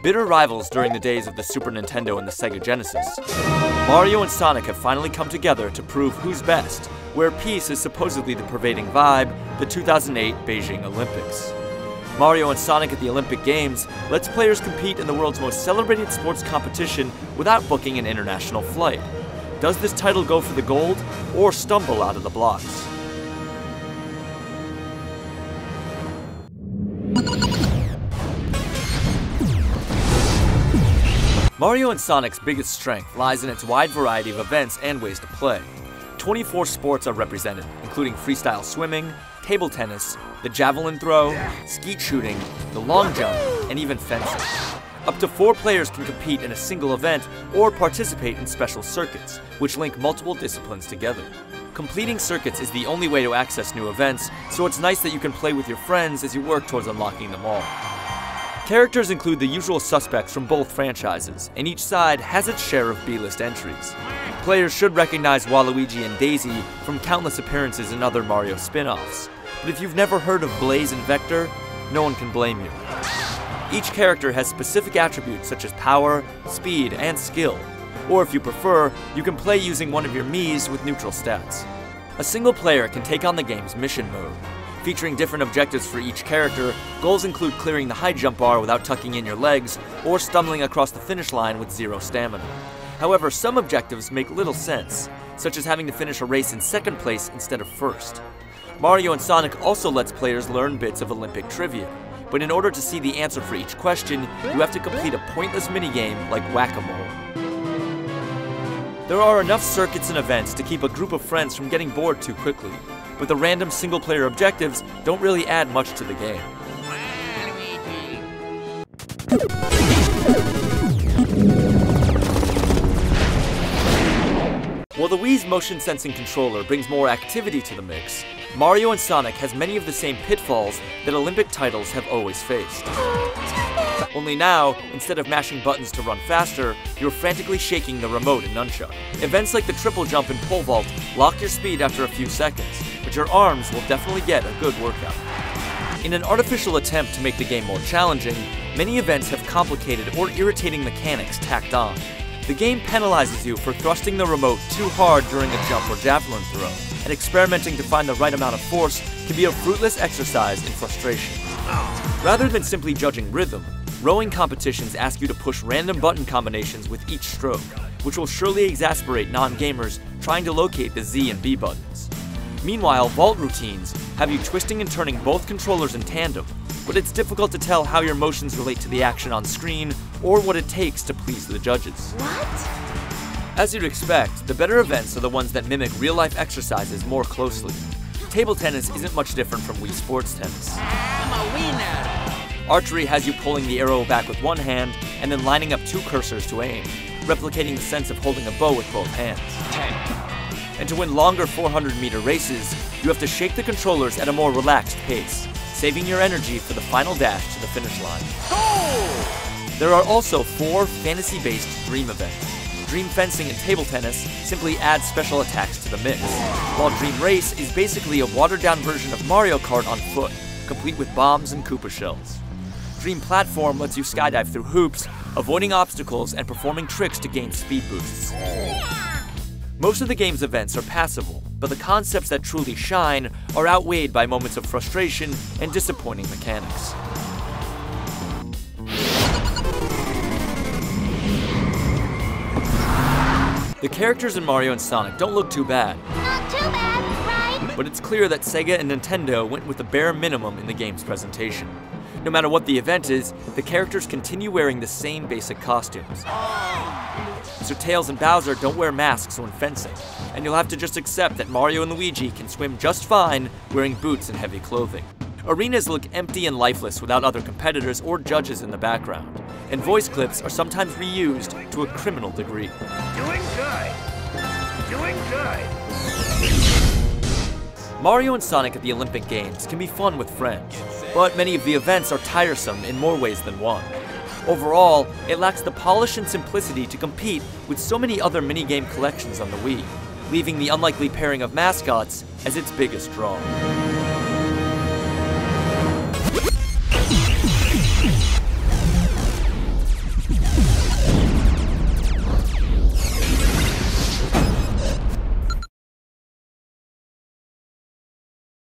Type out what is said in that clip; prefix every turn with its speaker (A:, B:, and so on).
A: Bitter rivals during the days of the Super Nintendo and the Sega Genesis, Mario and Sonic have finally come together to prove who's best, where peace is supposedly the pervading vibe, the 2008 Beijing Olympics. Mario and Sonic at the Olympic Games lets players compete in the world's most celebrated sports competition without booking an international flight. Does this title go for the gold, or stumble out of the blocks? Mario and Sonic's biggest strength lies in its wide variety of events and ways to play. 24 sports are represented, including freestyle swimming, table tennis, the javelin throw, skeet shooting, the long jump, and even fencing. Up to 4 players can compete in a single event or participate in special circuits, which link multiple disciplines together. Completing circuits is the only way to access new events, so it's nice that you can play with your friends as you work towards unlocking them all. Characters include the usual suspects from both franchises, and each side has its share of B-list entries. Players should recognize Waluigi and Daisy from countless appearances in other Mario spin-offs, but if you've never heard of Blaze and Vector, no one can blame you. Each character has specific attributes such as power, speed, and skill, or if you prefer, you can play using one of your Miis with neutral stats. A single player can take on the game's mission mode. Featuring different objectives for each character, goals include clearing the high jump bar without tucking in your legs, or stumbling across the finish line with 0 stamina. However, some objectives make little sense, such as having to finish a race in 2nd place instead of 1st. Mario and Sonic also lets players learn bits of Olympic trivia, but in order to see the answer for each question, you have to complete a pointless minigame like Whack-A-Mole. There are enough circuits and events to keep a group of friends from getting bored too quickly, but the random single-player objectives don't really add much to the game. While the Wii's motion-sensing controller brings more activity to the mix, Mario and Sonic has many of the same pitfalls that Olympic titles have always faced. Only now, instead of mashing buttons to run faster, you're frantically shaking the remote and nunchuck. Events like the triple jump and pole vault lock your speed after a few seconds, but your arms will definitely get a good workout. In an artificial attempt to make the game more challenging, many events have complicated or irritating mechanics tacked on. The game penalizes you for thrusting the remote too hard during a jump or javelin throw, and experimenting to find the right amount of force can be a fruitless exercise in frustration. Rather than simply judging rhythm, rowing competitions ask you to push random button combinations with each stroke, which will surely exasperate non-gamers trying to locate the Z and B buttons. Meanwhile, vault routines have you twisting and turning both controllers in tandem, but it's difficult to tell how your motions relate to the action on screen or what it takes to please the judges.
B: What?
A: As you'd expect, the better events are the ones that mimic real-life exercises more closely. Table tennis isn't much different from Wii Sports Tennis.
B: I'm a winner!
A: Archery has you pulling the arrow back with one hand and then lining up 2 cursors to aim, replicating the sense of holding a bow with both hands.
B: 10.
A: And to win longer 400-meter races, you have to shake the controllers at a more relaxed pace, saving your energy for the final dash to the finish line.
B: Goal!
A: There are also 4 fantasy-based Dream events. Dream Fencing and Table Tennis simply add special attacks to the mix, while Dream Race is basically a watered-down version of Mario Kart on foot, complete with bombs and Koopa shells. Dream Platform lets you skydive through hoops, avoiding obstacles and performing tricks to gain speed boosts. Most of the game's events are passable, but the concepts that truly shine are outweighed by moments of frustration and disappointing mechanics. The characters in Mario and Sonic don't look too bad.
B: Not too bad, right?
A: But it's clear that SEGA and Nintendo went with the bare minimum in the game's presentation. No matter what the event is, the characters continue wearing the same basic costumes. So Tails and Bowser don't wear masks when fencing, and you'll have to just accept that Mario and Luigi can swim just fine wearing boots and heavy clothing. Arenas look empty and lifeless without other competitors or judges in the background, and voice clips are sometimes reused to a criminal degree.
C: Doing good. Doing good.
A: Mario and Sonic at the Olympic Games can be fun with friends, but many of the events are tiresome in more ways than one. Overall, it lacks the polish and simplicity to compete with so many other minigame collections on the Wii, leaving the unlikely pairing of mascots as its biggest draw.